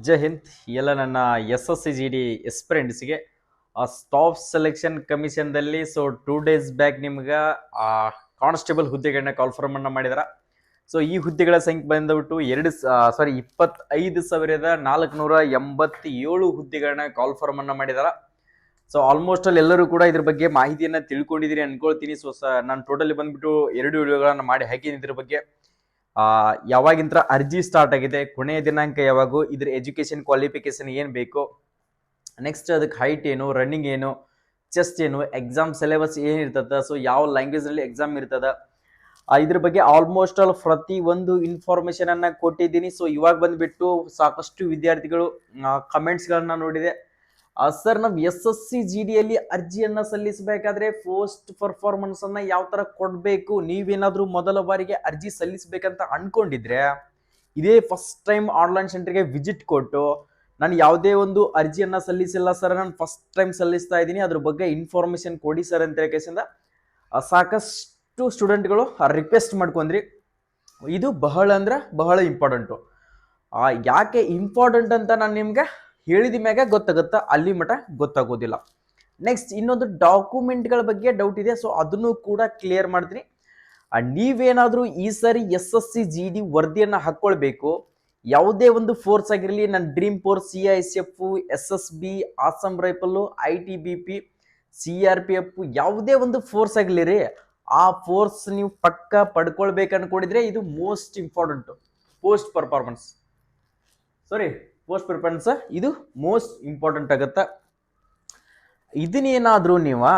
ಜೈ ಹಿಂದ್ ಎಲ್ಲ ನನ್ನ S S C G D ಎಸ್ಪಿರೆಂಟ್ಸ್ಗೆ ಸ್ಟಾಫ್ ಸೆಲೆಕ್ಷನ್ ಕಮಿಷನ್ದಲ್ಲಿ 2 ಡೇಸ್ ಬ್ಯಾಕ್ ನಿಮ್ಗೆ ಕಾನ್ಸ್ಟೇಬಲ್ ಹುದ್ದೆಗಳನ್ನ ಕಾಲ್ಫರ್ಮ್ ಅನ್ನ ಮಾಡಿದಾರ. ಈ ಹುದ್ದೆಗಳ ಸಂಖ್ಯೆ ಬಂದ್ಬಿಟ್ಟು 25,487 ಹುದ್ದೆಗಳನ್ನ ಕಾಲ್ಫರ್ಮ್ ಅನ್ನ ಮಾಡಿದಾರ. ಆಲ್ಮೋಸ್ಟ್ ಅಲ್ಲಿ ಎಲ್ಲರೂ ಕೂಡ ಇದ್ರ ಬಗ್ಗೆ ಮಾಹಿತಿಯನ್ನ ತಿಳ್ಕೊಂಡಿದ್ದೀರಿ ಅನ್ಕೊಳ್ತೀನಿ. ನಾನು ಟೋಟಲಿ ಬಂದ್ಬಿಟ್ಟು 2 ವಿಡಿಯೋಗಳನ್ನ ಮಾಡಿ ಹಾಕಿದ್ದೀನಿ ಇದ್ರ ಬಗ್ಗೆ. ಯಾವಾಗಿಂತ ಅರ್ಜಿ ಸ್ಟಾರ್ಟ್ ಆಗಿದೆ, ಕೊನೆಯ ದಿನಾಂಕ ಯಾವಾಗ, ಇದ್ರ ಎಜುಕೇಶನ್ ಕ್ವಾಲಿಫಿಕೇಶನ್ ಏನ್ ಬೇಕು, ನೆಕ್ಸ್ಟ್ ಅದಕ್ಕೆ ಹೈಟ್ ಏನು, ರನ್ನಿಂಗ್ ಏನು, ಚೆಸ್ಟ್ ಏನು, ಎಕ್ಸಾಮ್ ಸಿಲೆಬಸ್ ಏನಿರ್ತದ, ಯಾವ ಲ್ಯಾಂಗ್ವೇಜ್ ಅಲ್ಲಿ ಎಕ್ಸಾಮ್ ಇರ್ತದ, ಇದ್ರ ಬಗ್ಗೆ ಆಲ್ಮೋಸ್ಟ್ ಆಲ್ ಪ್ರತಿ ಒಂದು ಇನ್ಫಾರ್ಮೇಶನ್ ಅನ್ನ ಕೊಟ್ಟಿದ್ದೀನಿ. ಇವಾಗ ಬಂದ್ಬಿಟ್ಟು ಸಾಕಷ್ಟು ವಿದ್ಯಾರ್ಥಿಗಳು ಕಮೆಂಟ್ಸ್ ಗಳನ್ನ ನೋಡಿದೆ. ಸರ್ ನಾವು ಎಸ್ ಎಸ್ ಸಿ ಜಿ ಡಿಯಲ್ಲಿ ಅರ್ಜಿಯನ್ನ ಸಲ್ಲಿಸಬೇಕಾದ್ರೆ ಪೋಸ್ಟ್ ಪರ್ಫಾರ್ಮೆನ್ಸ್ ಅನ್ನ ಯಾವ ತರ ಕೊಡ್ಬೇಕು, ನೀವೇನಾದ್ರೂ ಮೊದಲ ಬಾರಿಗೆ ಅರ್ಜಿ ಸಲ್ಲಿಸಬೇಕಂತ ಅನ್ಕೊಂಡಿದ್ರೆ ಇದೇ ಫಸ್ಟ್ ಟೈಮ್ ಆನ್ಲೈನ್ ಸೆಂಟರ್ಗೆ ವಿಸಿಟ್ ಕೊಟ್ಟು ನಾನು ಯಾವುದೇ ಒಂದು ಅರ್ಜಿಯನ್ನ ಸಲ್ಲಿಸಿಲ್ಲ ಸರ್, ನಾನು ಫಸ್ಟ್ ಟೈಮ್ ಸಲ್ಲಿಸ್ತಾ ಇದ್ದೀನಿ, ಅದ್ರ ಬಗ್ಗೆ ಇನ್ಫಾರ್ಮೇಶನ್ ಕೊಡಿ ಸರ್ ಅಂತ ಕೇಸಿಂದ ಸಾಕಷ್ಟು ಸ್ಟೂಡೆಂಟ್ಗಳು ರಿಕ್ವೆಸ್ಟ್ ಮಾಡ್ಕೊಂಡ್ರಿ. ಇದು ಬಹಳ ಬಹಳ ಇಂಪಾರ್ಟೆಂಟು. ಯಾಕೆ ಇಂಪಾರ್ಟೆಂಟ್ ಅಂತ ನಾನು ನಿಮ್ಗೆ ಹೇಳಿದ ಮ್ಯಾಗ ಗೊತ್ತಾಗುತ್ತಾ, ಅಲ್ಲಿ ಮಟ ಗೊತ್ತಾಗೋದಿಲ್ಲ. ನೆಕ್ಸ್ಟ್ ಇನ್ನೊಂದು ಡಾಕ್ಯುಮೆಂಟ್ಗಳ ಬಗ್ಗೆ ಡೌಟ್ ಇದೆ, ಅದನ್ನು ಕೂಡ ಕ್ಲಿಯರ್ ಮಾಡ್ತೀನಿ. ನೀವೇನಾದ್ರೂ ಈ ಸರಿ S S C G D ವರದಿಯನ್ನ ಹಾಕೊಳ್ಬೇಕು, ಯಾವುದೇ ಒಂದು ಫೋರ್ಸ್ ಆಗಿರಲಿ, ನನ್ನ dream force, CISF, SSB, Assam rifle, ITBP, CRPF, ಯಾವುದೇ ಒಂದು ಫೋರ್ಸ್ ಆಗಲಿ, ಆ ಫೋರ್ಸ್ ನೀವು ಪಕ್ಕ ಪಡ್ಕೊಳ್ಬೇಕು ಅನ್ಕೊಂಡಿದ್ರೆ ಇದು ಮೋಸ್ಟ್ ಇಂಪಾರ್ಟೆಂಟ್. ಪೋಸ್ಟ್ ಪರ್ಫಾರ್ಮೆನ್ಸ್ ಇದು ಮೋಸ್ಟ್ ಇಂಪಾರ್ಟೆಂಟ್ ಆಗುತ್ತೆ. ಇದನ್ನೇನಾದ್ರೂ ನೀವು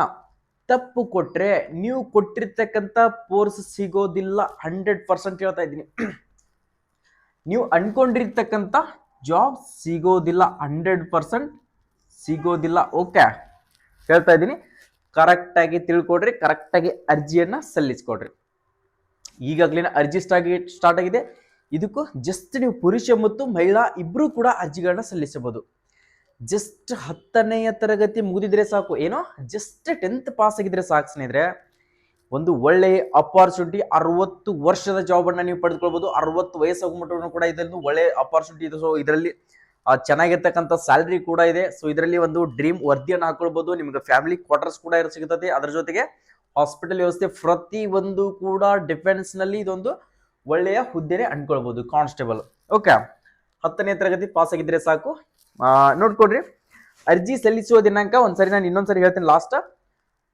ತಪ್ಪು ಕೊಟ್ರೆ ನೀವು ಕೊಟ್ಟಿರ್ತಕ್ಕಂಥ ಫೋರ್ಸ್ ಸಿಗೋದಿಲ್ಲ. 100% ಹೇಳ್ತಾ ಇದ್ದೀನಿ. ನೀವು ಅನ್ಕೊಂಡಿರ್ತಕ್ಕಂಥ ಜಾಬ್ ಸಿಗೋದಿಲ್ಲ, 100% ಸಿಗೋದಿಲ್ಲ. ಓಕೆ, ಹೇಳ್ತಾ ಇದ್ದೀನಿ, ಕರೆಕ್ಟ್ ಆಗಿ ತಿಳ್ಕೊಡ್ರಿ, ಕರೆಕ್ಟ್ ಆಗಿ ಅರ್ಜಿಯನ್ನ ಸಲ್ಲಿಸ್ಕೊಡ್ರಿ. ಈಗಾಗಲೇ ಅರ್ಜಿ ಸ್ಟಾರ್ಟ್ ಆಗಿದೆ. ಇದಕ್ಕೂ ಜಸ್ಟ್ ನೀವು ಪುರುಷ ಮತ್ತು ಮಹಿಳಾ ಇಬ್ರು ಕೂಡ ಅರ್ಜಿಗಳನ್ನ ಸಲ್ಲಿಸಬಹುದು. ಜಸ್ಟ್ 10ನೇ ತರಗತಿ ಮುಗಿದಿದ್ರೆ ಸಾಕು, ಏನೋ ಜಸ್ಟ್ 10th ಪಾಸ್ ಆಗಿದ್ರೆ ಸಾಕು ಸ್ನೇಹಿತರೆ. ಒಂದು ಒಳ್ಳೆಯ ಅಪಾರ್ಚುನಿಟಿ, 60 ವರ್ಷದ ಜಾಬ್ ಅನ್ನ ನೀವು ಪಡೆದುಕೊಳ್ಬಹುದು. 60 ವಯಸ್ಸು ಹೋಗ್ಬಿಟ್ಟು ಕೂಡ ಇದೊಂದು ಒಳ್ಳೆ ಅಪಾರ್ಚುನಿಟಿ ಇದೆ. ಇದರಲ್ಲಿ ಚೆನ್ನಾಗಿರ್ತಕ್ಕಂಥ ಸ್ಯಾಲರಿ ಕೂಡ ಇದೆ. ಇದರಲ್ಲಿ ಒಂದು ಡ್ರೀಮ್ ವರದಿಯನ್ನು ಹಾಕೊಳ್ಬಹುದು. ನಿಮ್ಗೆ ಫ್ಯಾಮಿಲಿ ಕ್ವಾರ್ಟರ್ಸ್ ಕೂಡ ಸಿಗುತ್ತದೆ. ಅದರ ಜೊತೆಗೆ ಹಾಸ್ಪಿಟಲ್ ವ್ಯವಸ್ಥೆ, ಪ್ರತಿ ಒಂದು ಕೂಡ ಡಿಫೆನ್ಸ್ ನಲ್ಲಿ ಇದೊಂದು ಒಳ್ಳೆಯ ಹುದ್ದೆನೆ ಅನ್ಕೊಳ್ಬಹುದು, ಕಾನ್ಸ್ಟೇಬಲ್. ಓಕೆ, 10ನೇ ತರಗತಿ ಪಾಸ್ ಆಗಿದ್ರೆ ಸಾಕು. ನೋಡ್ಕೊಡ್ರಿ, ಅರ್ಜಿ ಸಲ್ಲಿಸುವ ದಿನಾಂಕ ಒಂದ್ಸರಿ ನಾನು ಇನ್ನೊಂದ್ಸರಿ ಹೇಳ್ತೇನೆ. ಲಾಸ್ಟ್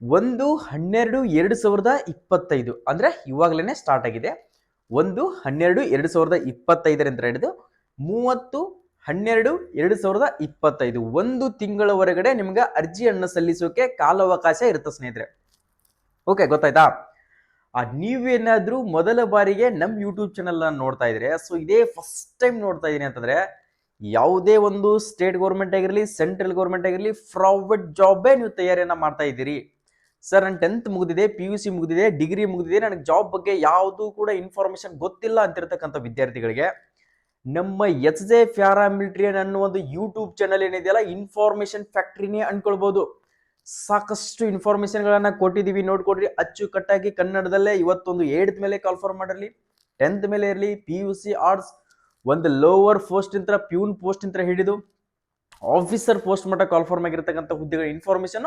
1/12/2025 ಅಂದ್ರೆ ಇವಾಗಲೇ ಸ್ಟಾರ್ಟ್ ಆಗಿದೆ. 1/12/2025 ಹಿಡಿದು 30/12/2025 ಒಂದು ತಿಂಗಳ ಹೊರಗಡೆ ನಿಮ್ಗೆ ಅರ್ಜಿಯನ್ನು ಸಲ್ಲಿಸೋಕೆ ಕಾಲಾವಕಾಶ ಇರುತ್ತೆ ಸ್ನೇಹಿತರೆ. ಓಕೆ, ಗೊತ್ತಾಯ್ತಾ? ನೀವೇನಾದ್ರೂ ಮೊದಲ ಬಾರಿಗೆ ನಮ್ಮ ಯೂಟ್ಯೂಬ್ ಚಾನಲ್ ನೋಡ್ತಾ ಇದ್ರೆ, ಇದೇ ಫಸ್ಟ್ ಟೈಮ್ ನೋಡ್ತಾ ಇದೀನಿ ಅಂತಂದ್ರೆ, ಯಾವುದೇ ಒಂದು ಸ್ಟೇಟ್ ಗೌರ್ಮೆಂಟ್ ಆಗಿರಲಿ, ಸೆಂಟ್ರಲ್ ಗೌರ್ಮೆಂಟ್ ಆಗಿರಲಿ, ಪ್ರೈವೇಟ್ ಜಾಬೇ ನೀವು ತಯಾರಿಯನ್ನ ಮಾಡ್ತಾ ಇದ್ದೀರಿ. ಸರ್ ನಾನು 10th ಮುಗಿದಿದೆ, PUC ಮುಗಿದಿದೆ, ಡಿಗ್ರಿ ಮುಗಿದಿದೆ, ನನಗೆ ಜಾಬ್ ಬಗ್ಗೆ ಯಾವುದು ಕೂಡ ಇನ್ಫಾರ್ಮೇಶನ್ ಗೊತ್ತಿಲ್ಲ ಅಂತಿರ್ತಕ್ಕಂಥ ವಿದ್ಯಾರ್ಥಿಗಳಿಗೆ ನಮ್ಮ HJ ಪ್ಯಾರಾಮಿಲಿಟರಿ ಅನ್ನೋ ಒಂದು ಯೂಟ್ಯೂಬ್ ಚಾನಲ್ ಏನಿದೆಯಲ್ಲ, ಇನ್ಫಾರ್ಮೇಶನ್ ಫ್ಯಾಕ್ಟ್ರಿನೇ ಅನ್ಕೊಳ್ಬಹುದು. ಸಾಕಷ್ಟು ಇನ್ಫಾರ್ಮೇಶನ್ ಗಳನ್ನ ಕೊಟ್ಟಿದೀವಿ, ನೋಡ್ಕೊಡ್ರಿ ಅಚ್ಚುಕಟ್ಟಾಗಿ ಕನ್ನಡದಲ್ಲೇ. ಇವತ್ತೊಂದು 8th ಮೇಲೆ ಕಾಲ್ಫಾರ್ಮ್ ಮಾಡಿರಲಿ, 10th ಮೇಲೆ ಇರಲಿ, PUC ಆರ್ಟ್ಸ್, ಒಂದು ಲೋವರ್ ಪೋಸ್ಟ್ ಇಂತ ಪ್ಯೂನ್ ಪೋಸ್ಟ್ ಇಂತ ಹಿಡಿದು ಆಫೀಸರ್ ಪೋಸ್ಟ್ ಮಟ್ಟ ಕಾಲ್ಫಾರ್ಮ್ ಆಗಿರ್ತಕ್ಕಂಥ ಹುದ್ದೆಗಳ ಇನ್ಫಾರ್ಮೇಶನ್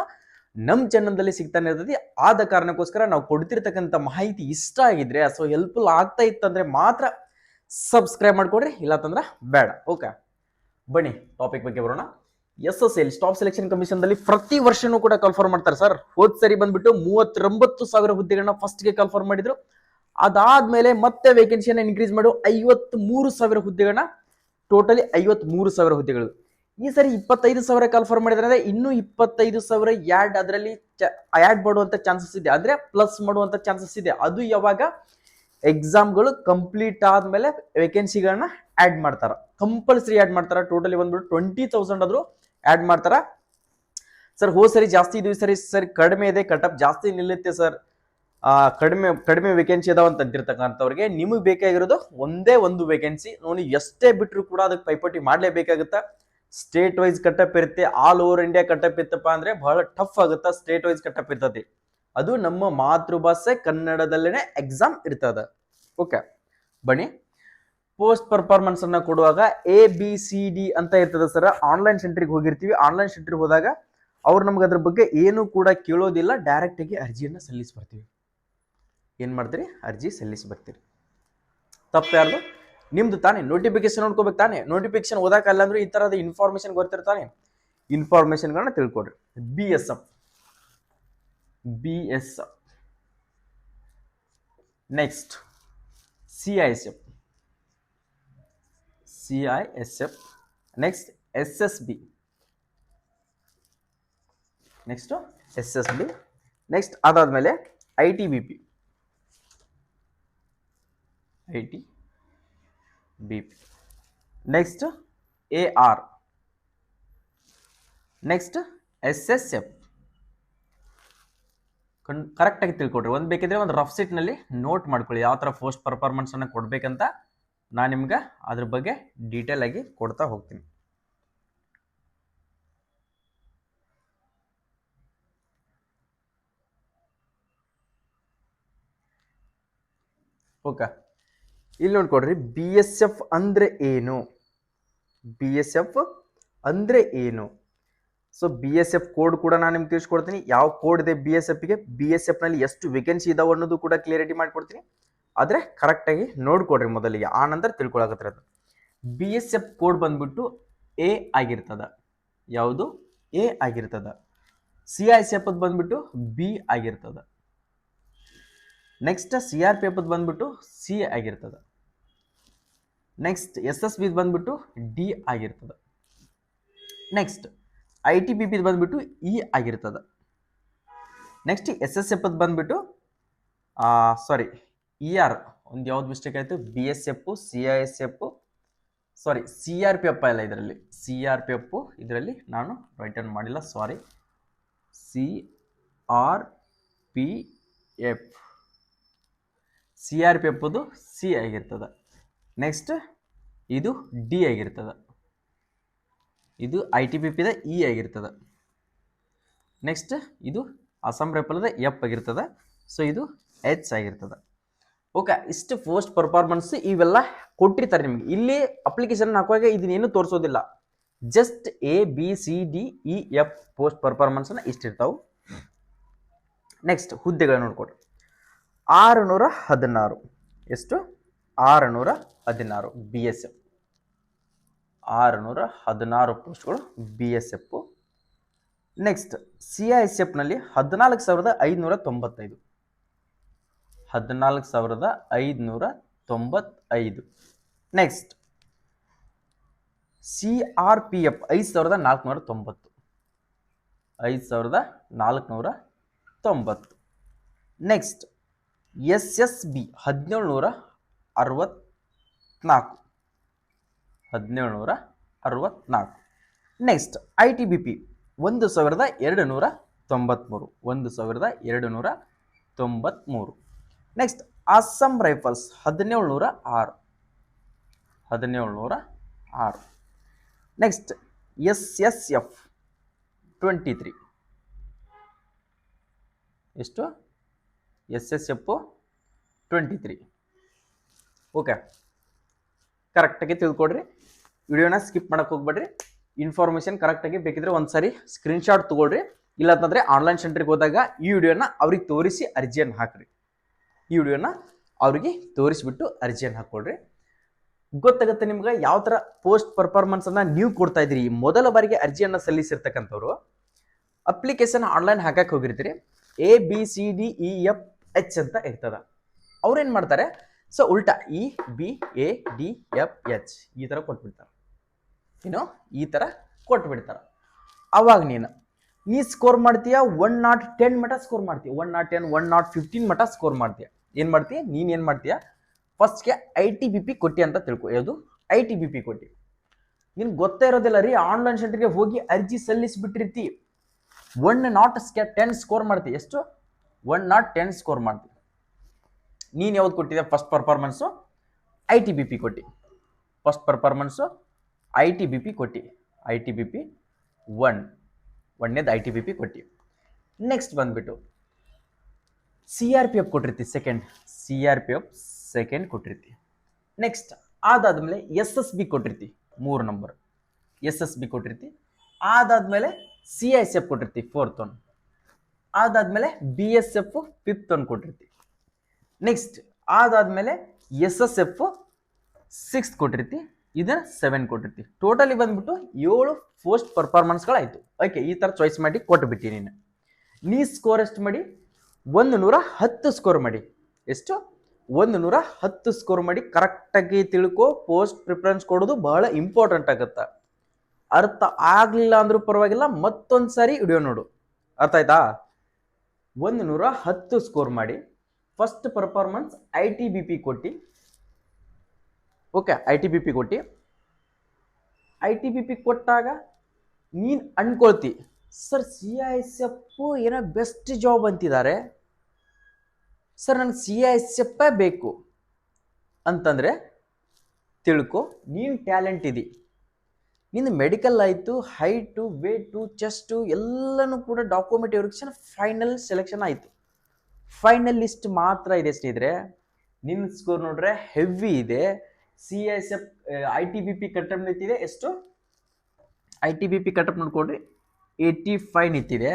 ನಮ್ಮ ಚಾನಲ್ದಲ್ಲಿ ಸಿಗ್ತಾನೆ ಇರ್ತದೆ. ಆದ ಕಾರಣಕ್ಕೋಸ್ಕರ ನಾವು ಕೊಡ್ತಿರ್ತಕ್ಕಂಥ ಮಾಹಿತಿ ಇಷ್ಟ ಆಗಿದ್ರೆ, ಹೆಲ್ಪ್ಫುಲ್ ಆಗ್ತಾ ಇತ್ತಂದ್ರೆ ಮಾತ್ರ ಸಬ್ಸ್ಕ್ರೈಬ್ ಮಾಡ್ಕೊಡ್ರಿ, ಇಲ್ಲಂತಂದ್ರೆ ಬೇಡ. ಓಕೆ, ಬನ್ನಿ ಟಾಪಿಕ್ ಬಗ್ಗೆ ಬರೋಣ. SSL ಸ್ಟಾಫ್ ಸೆಲೆಕ್ಷನ್ ಕಮಿಷನ್ ದಲ್ಲಿ ಪ್ರತಿ ವರ್ಷನೂ ಕೂಡ ಕಾಲ್ಫಾರ್ಮ್ ಮಾಡ್ತಾರೆ ಸರ್. ಹೋದ್ ಸರಿ ಬಂದ್ಬಿಟ್ಟು 39,000 ಹುದ್ದೆಗಳನ್ನ ಫಸ್ಟ್ ಗೆ ಕಾಲ್ಫಾರ್ಮ್ ಮಾಡಿದ್ರು. ಅದಾದ್ಮೇಲೆ ಮತ್ತೆ ವೇಕೆನ್ಸಿಯನ್ನ ಇನ್ಕ್ರೀಸ್ ಮಾಡಿ 53,000 ಹುದ್ದೆಗಳನ್ನ, ಟೋಟಲಿ 53,000 ಹುದ್ದೆಗಳು. ಈ ಸರಿ 25,000 ಕಾಲ್ಫಾರ್ಮ್ ಮಾಡಿದ್ರೆ ಇನ್ನು 25,000 ಅದರಲ್ಲಿ ಆಡ್ ಮಾಡುವಂತ ಚಾನ್ಸಸ್ ಇದೆ, ಅಂದ್ರೆ ಪ್ಲಸ್ ಮಾಡುವಂತ ಚಾನ್ಸಸ್ ಇದೆ. ಅದು ಯಾವಾಗ ಎಕ್ಸಾಮ್ಗಳು ಕಂಪ್ಲೀಟ್ ಆದ್ಮೇಲೆ ವೇಕೆನ್ಸಿಗಳನ್ನ ಆಡ್ ಮಾಡ್ತಾರ, ಕಂಪಲ್ಸರಿ ಆಡ್ ಮಾಡ್ತಾರ. ಟೋಟಲಿ ಬಂದ್ಬಿಟ್ಟು 20,000 ಆದ್ರೂ ಆಡ್ ಮಾಡ್ತಾರ. ಸರ್ ಹೋದ್ ಸರಿ ಜಾಸ್ತಿ ಇದು, ಸರಿ ಕಡಿಮೆ ಇದೆ, ಕಟಪ್ ಜಾಸ್ತಿ ನಿಲ್ಲುತ್ತೆ ಸರ್, ಕಡಿಮೆ ವೇಕೆನ್ಸಿ ಅದಾವ ಅಂತ ಅಂತಿರ್ತಕ್ಕಂಥವ್ರಿಗೆ ನಿಮಗೆ ಬೇಕಾಗಿರೋದು ಒಂದೇ ಒಂದು ವೇಕೆನ್ಸಿ. ನೋಡಿ, ಎಷ್ಟೇ ಬಿಟ್ಟರು ಕೂಡ ಅದಕ್ಕೆ ಪೈಪೋಟಿ ಮಾಡ್ಲೇಬೇಕಾಗುತ್ತಾ. ಸ್ಟೇಟ್ ವೈಸ್ ಕಟಪ್ ಇರುತ್ತೆ, ಆಲ್ ಓವರ್ ಇಂಡಿಯಾ ಕಟಪ್ ಇತ್ತಪ್ಪ ಅಂದ್ರೆ ಬಹಳ ಟಫ್ ಆಗುತ್ತಾ. ಸ್ಟೇಟ್ ವೈಸ್ ಕಟಪ್ ಇರ್ತದೆ, ಅದು ನಮ್ಮ ಮಾತೃಭಾಷೆ ಕನ್ನಡದಲ್ಲೇನೆ ಎಕ್ಸಾಮ್ ಇರ್ತದ. ಓಕೆ, ಬನ್ನಿ ಪೋಸ್ಟ್ ಪರ್ಫಾರ್ಮೆನ್ಸ್ ಅನ್ನ ಕೊಡುವಾಗ ABCD ಅಂತ ಇರ್ತದೆ ಸರ್. ಆನ್ಲೈನ್ ಸೆಂಟರ್ಗೆ ಹೋಗಿರ್ತೀವಿ. ಆನ್ಲೈನ್ ಸೆಂಟರ್ಗೆ ಹೋದಾಗ ಅವ್ರು ನಮ್ಗೆ ಅದ್ರ ಬಗ್ಗೆ ಏನು ಕೂಡ ಕೇಳೋದಿಲ್ಲ, ಡೈರೆಕ್ಟ್ ಆಗಿ ಅರ್ಜಿಯನ್ನ ಸಲ್ಲಿಸಿ ಬರ್ತೀವಿ. ಏನ್ ಮಾಡ್ತೀರಿ? ಅರ್ಜಿ ಸಲ್ಲಿಸಿ ಬರ್ತೀರಿ. ತಪ್ಪು ಯಾರ್ದು? ನಿಮ್ದು ತಾನೇ. ನೋಟಿಫಿಕೇಶನ್ ನೋಡ್ಕೋಬೇಕು ತಾನೇ. ನೋಟಿಫಿಕೇಶನ್ ಓದಾಕಲ್ಲ ಅಂದ್ರೆ ಈ ತರದ ಇನ್ಫಾರ್ಮೇಶನ್ ಗೊತ್ತಿರ್ತಾನೆ. ಇನ್ಫಾರ್ಮೇಶನ್ಗಳನ್ನ ತಿಳ್ಕೊಡ್ರಿ. BSF next CISF next SSB next ಅದಾದ್ಮೇಲೆ ITBP next AR next SSF. Correct ಆಗಿ ತಿಳ್ಕೊಡ್ರಿ. ಒಂದು ಬೇಕಿದ್ರೆ ಒಂದು ರಫ್ ಸೀಟ್ ನಲ್ಲಿ ನೋಟ್ ಮಾಡ್ಕೊಳ್ಳಿ ಯಾವ ತರ ಪೋಸ್ಟ್ ಪರ್ಫಾರ್ಮೆನ್ಸ್ ಅನ್ನ ಕೊಡ್ಬೇಕಂತ. ನಾನು ನಿಮ್ಗೆ ಅದ್ರ ಬಗ್ಗೆ ಡೀಟೇಲ್ ಆಗಿ ಕೊಡ್ತಾ ಹೋಗ್ತೀನಿ. ಓಕೆ, ಇಲ್ಲಿ ನೋಡ್ಕೊಡ್ರಿ. BSF ಅಂದ್ರೆ ಏನು? ಸೊ BSF ಕೋಡ್ ಕೂಡ ನಾನು ನಿಮ್ಗೆ ತಿಳಿಸ್ಕೊಡ್ತೀನಿ. ಯಾವ ಕೋಡ್ ಇದೆ BSF ಗೆ, BSF ನಲ್ಲಿ ಎಷ್ಟು ವೇಕೆನ್ಸಿ ಇದಾವೆ ಅನ್ನೋದು ಕೂಡ ಕ್ಲಿಯರಿಟಿ ಮಾಡ್ಕೊಡ್ತೀನಿ. ಆದ್ರೆ ಕರೆಕ್ಟ್ ಆಗಿ ನೋಡ್ಕೊಡ್ರಿ ಮೊದಲಿಗೆ, ಆ ನಂತರ ತಿಳ್ಕೊಳಕತ್ರ. BSF ಕೋಡ್ ಬಂದ್ಬಿಟ್ಟು A ಆಗಿರ್ತದ. ಯಾವುದು? A ಆಗಿರ್ತದ. CISF ಬಂದ್ಬಿಟ್ಟು B ಆಗಿರ್ತದ. ನೆಕ್ಸ್ಟ್ CRPF ಬಂದ್ಬಿಟ್ಟು C ಆಗಿರ್ತದ. ನೆಕ್ಸ್ಟ್ SSB ಬಂದ್ಬಿಟ್ಟು D ಆಗಿರ್ತದ. ನೆಕ್ಸ್ಟ್ ITBP ಬಂದ್ಬಿಟ್ಟು E ಆಗಿರ್ತದ. ನೆಕ್ಸ್ಟ್ SSF ಬಂದ್ಬಿಟ್ಟು ER. ಒಂದು ಯಾವ್ದು ಮಿಸ್ಟೇಕ್ ಆಯ್ತು? BSF, CISF, CRPF ಇಲ್ಲ ಇದರಲ್ಲಿ. CRPF ಇದರಲ್ಲಿ ನಾನು ರೈಟ್ ಅನ್ ಮಾಡಿಲ್ಲ, ಸಾರಿ. CRPF ಅದು C ಆಗಿರ್ತದ. ನೆಕ್ಸ್ಟ್ ಇದು D ಆಗಿರ್ತದ. ಇದು ITBP ದ E ಆಗಿರ್ತದ. ನೆಕ್ಸ್ಟ್ ಇದು ಅಸ್ಸಾಂ ರೈಫಲ್ F ಆಗಿರ್ತದ. ಸೊ ಇದು H ಆಗಿರ್ತದ. ಓಕೆ, ಇಷ್ಟು ಪೋಸ್ಟ್ ಪರ್ಫಾರ್ಮೆನ್ಸ್ ಇವೆಲ್ಲ ಕೊಟ್ಟಿರ್ತಾರೆ ನಿಮ್ಗೆ. ಇಲ್ಲಿ ಅಪ್ಲಿಕೇಶನ್ ಹಾಕುವಾಗ ಇದನ್ನೇನು ತೋರಿಸೋದಿಲ್ಲ. ಜಸ್ಟ್ ABCDEF ಪೋಸ್ಟ್ ಪರ್ಫಾರ್ಮೆನ್ಸ್ ಇಷ್ಟಿರ್ತಾವೆ. ನೆಕ್ಸ್ಟ್ ಹುದ್ದೆಗಳನ್ನ ನೋಡ್ಕೊಡ್ರಿ. 616. ಎಷ್ಟು? 616 BSF. 616 ಪೋಸ್ಟ್ಗಳು BSF. ನೆಕ್ಸ್ಟ್ CISF ನಲ್ಲಿ 14,595. 14,595. Next CRPF 5,490. 5,490. Next SSB 1764. 1764. Next ITBP 1,293. 1,293. Next Assam rifles 1706. 1706. Next SSF 23. ಎಷ್ಟು? SSF 23. ಓಕೆ, ಕರೆಕ್ಟಾಗಿ ತಿಳ್ಕೊಡ್ರಿ. ವಿಡಿಯೋನ ಸ್ಕಿಪ್ ಮಾಡಕ್ಕೆ ಹೋಗ್ಬೇಡ್ರಿ. ಇನ್ಫಾರ್ಮೇಷನ್ ಕರೆಕ್ಟಾಗಿ ಬೇಕಿದ್ರೆ ಒಂದ್ಸರಿ ಸ್ಕ್ರೀನ್ಶಾಟ್ ತಗೊಳ್ರಿ. ಇಲ್ಲಂತಂದ್ರೆ ಆನ್ಲೈನ್ ಸೆಂಟರ್ಗೆ ಹೋದಾಗ ಈ ವಿಡಿಯೋನ ಅವ್ರಿಗೆ ತೋರಿಸಿ ಅರ್ಜಿಯನ್ನು ಹಾಕ್ರಿ. ಈ ವಿಡಿಯೋನ ಅವ್ರಿಗೆ ತೋರಿಸ್ಬಿಟ್ಟು ಅರ್ಜಿಯನ್ನು ಹಾಕೊಳ್ರಿ. ಗೊತ್ತಾಗುತ್ತೆ ನಿಮ್ಗೆ ಯಾವ ಥರ ಪೋಸ್ಟ್ ಪರ್ಫಾರ್ಮೆನ್ಸ್ ಅನ್ನ ನೀವು ಕೊಡ್ತಾ ಇದ್ದೀರಿ. ಮೊದಲ ಬಾರಿಗೆ ಅರ್ಜಿಯನ್ನು ಸಲ್ಲಿಸಿರ್ತಕ್ಕಂಥವ್ರು ಅಪ್ಲಿಕೇಶನ್ ಆನ್ಲೈನ್ ಹಾಕಕ್ಕೆ ಹೋಗಿರ್ತೀರಿ. ABCDEFH ಅಂತ ಇರ್ತದ. ಅವ್ರೇನ್ ಮಾಡ್ತಾರೆ? ಸೊ ಉಲ್ಟಾ EBADFH ಈ ಥರ ಕೊಟ್ಬಿಡ್ತಾರೆ. ಈ ಥರ ಕೊಟ್ಬಿಡ್ತಾರೆ. ಅವಾಗ ನೀ ಸ್ಕೋರ್ ಮಾಡ್ತೀಯ 110 ಮಟ ಸ್ಕೋರ್ ಮಾಡ್ತೀಯ. 110, 115 ಮಟ ಸ್ಕೋರ್ ಮಾಡ್ತೀಯ. ಏನ್ ಮಾಡ್ತೀಯ? ನೀನ್ ಏನ್ ಮಾಡ್ತೀಯ? ಫಸ್ಟ್ಗೆ ITBP ಕೊಟ್ಟಿ ಅಂತ ತಿಳ್ಕೊ. ಯಾವುದು? ITBP ಕೊಟ್ಟಿ. ನಿನ್ ಗೊತ್ತೇ ಇರೋದಿಲ್ಲ ರೀ. ಆನ್ಲೈನ್ ಸೆಂಟರ್ಗೆ ಹೋಗಿ ಅರ್ಜಿ ಸಲ್ಲಿಸ್ಬಿಟ್ಟಿರ್ತಿ. 110 ಸ್ಕೋರ್ ಮಾಡ್ತೀವಿ. ಎಷ್ಟು? 110 ಸ್ಕೋರ್ ಮಾಡ್ತೀವಿ. ನೀನು ಯಾವ್ದು ಕೊಟ್ಟಿದೆ? ಫಸ್ಟ್ ಪರ್ಫಾರ್ಮೆನ್ಸು ITBP ಕೊಟ್ಟಿ. ಫಸ್ಟ್ ಪರ್ಫಾರ್ಮೆನ್ಸು ITBP ಕೊಟ್ಟಿ. ITBP 1 ಒಂದೇದು ITBP ಕೊಟ್ಟಿ. ನೆಕ್ಸ್ಟ್ ಬಂದ್ಬಿಟ್ಟು CRPF ಕೊಟ್ಟಿರ್ತಿ. ಸೆಕೆಂಡ್ CRPF ಸೆಕೆಂಡ್ ಕೊಟ್ಟಿರ್ತಿ. ನೆಕ್ಸ್ಟ್ ಅದಾದ್ಮೇಲೆ ಎಸ್ ಎಸ್ ಬಿ ಕೊಟ್ಟಿರ್ತಿ 3 ನಂಬರ್, ಎಸ್ ಎಸ್ ಬಿ ಕೊಟ್ಟಿರ್ತಿ. ಅದಾದ್ಮೇಲೆ ಸಿ ಐ ಎಸ್ ಎಫ್ ಕೊಟ್ಟಿರ್ತಿ 4th ಒನ್. ಅದಾದ್ಮೇಲೆ B S F 5th one ಕೊಟ್ಟಿರ್ತಿ. ನೆಕ್ಸ್ಟ್ ಅದಾದ್ಮೇಲೆ ಎಸ್ ಎಸ್ ಎಫ್ 6th ಕೊಟ್ಟಿರ್ತಿ, ಇದನ್ನ 7 ಕೊಟ್ಟಿರ್ತಿ. ಟೋಟಲಿ ಬಂದ್ಬಿಟ್ಟು 7 ಪೋಸ್ಟ್ ಪರ್ಫಾರ್ಮೆನ್ಸ್ಗಳಾಯ್ತು. ಓಕೆ, ಈ ತರ ಚಾಯ್ಸ್ ಮಾಡಿ ಕೊಟ್ಟುಬಿಟ್ಟಿ. ನೀ ಸ್ಕೋರ್ ಎಷ್ಟು ಮಾಡಿ? 110 ಸ್ಕೋರ್ ಮಾಡಿ. ಎಷ್ಟು? 110 ಸ್ಕೋರ್ ಮಾಡಿ. ಕರೆಕ್ಟಾಗಿ ತಿಳ್ಕೊ, ಪೋಸ್ಟ್ ಪ್ರಿಫರೆನ್ಸ್ ಕೊಡೋದು ಬಹಳ ಇಂಪಾರ್ಟೆಂಟ್ ಆಗುತ್ತೆ. ಅರ್ಥ ಆಗ್ಲಿಲ್ಲ ಅಂದ್ರೂ ಪರವಾಗಿಲ್ಲ, ಮತ್ತೊಂದ್ಸಾರಿ ವಿಡಿಯೋ ನೋಡು. ಅರ್ಥ ಆಯ್ತಾ? 110 ಸ್ಕೋರ್ ಮಾಡಿ. First performance I T B P ಕೊಟ್ಟು. Okay, I T B P ಕೊಟ್ಟು. ಐ ಟಿ ಬಿ ಪಿ ಕೊಟ್ಟಾಗ ನೀನು ಅನ್ಕೊಳ್ತಿ, sir C I S F ಏನೋ ಬೆಸ್ಟ್ ಜಾಬ್ ಅಂತಿದ್ದಾರೆ ಸರ್, ನನಗೆ ಸಿ ಐ ಎಸ್ ಎಫ್ ಬೇಕು ಅಂತಂದರೆ ತಿಳ್ಕೊ, ನೀನು ಟ್ಯಾಲೆಂಟ್ ಇದಿ. ನಿಂದು ಮೆಡಿಕಲ್ ಆಯಿತು, ಹೈಟು, ವೇಟು, ಚೆಸ್ಟು ಎಲ್ಲನೂ ಕೂಡ ಡಾಕ್ಯುಮೆಂಟ್ ವೆರಿಫಿಕೇಶನ್ ಫೈನಲ್ ಸೆಲೆಕ್ಷನ್ ಆಯಿತು. ಫೈನಲ್ ಲಿಸ್ಟ್ ಮಾತ್ರ ಇದೆ ಸ್ನೇಹಿತರೆ. ನಿನ್ನ ಸ್ಕೋರ್ ನೋಡ್ರೆ ಹೆವಿ ಇದೆ. C I S F I T B P cutoff ನಿಂತಿದೆ. ಎಷ್ಟು? I T B P cutoff ನೋಡ್ಕೊಡ್ರಿ, 85 ನಿಂತಿದೆ.